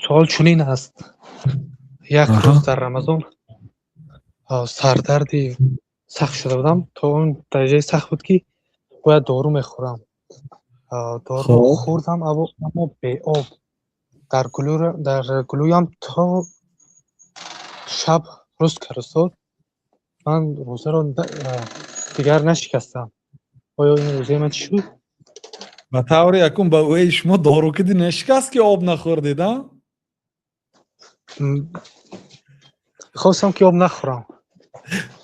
سوال چنین است: یک آها. روز در رمضان سردردی سخت شده بودم تا اون درجه سخت بود که باید دارو میخورم. دارو خب خوردم اما به آب در گلویم تا شب روز کرد استاد. من روزه رو دیگر نشکستم. آیا این روزه من چی شد؟ ба таври якум ба ои шумо дору киди нешикаст ки об нахӯрдед а? خواستم که آب نخورم.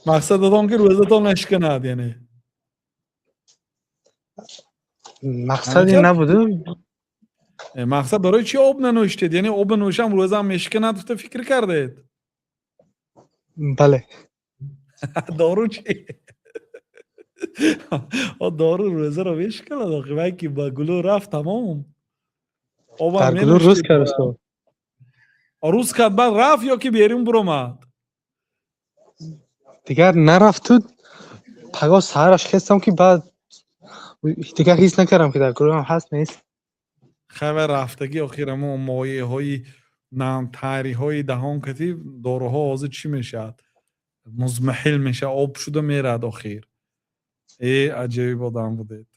мақсадатон ки рӯзатон нашиканад яъне. مقصدی ҳамин نبوده. мақсад барои чӣ об нанӯшидед? яъне об нӯшам рӯзаам мешиканад гуфта фикр кардед? بله. дору чӣ? дору рӯзаро мешиканад охи ман ки ба гулӯ рафт тамом. обам در گلو روز менӯшидед. کرد استاد. рӯз кард баъд рафт ё ки берун биромад? دیگر نرفت تو. پگاه سهرش خواستم که بعد دیگر حس نکردم که در گروه هم هست نیست. خبر рафтагӣ охир ҳамо моеъҳои намтариҳои даҳон кати доруҳо ҳозир чӣ мешавад? музмаҳил мешавад, об шуда мерад охир. аҷиб одам будед.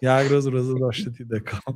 як рӯз рӯза доштед декон.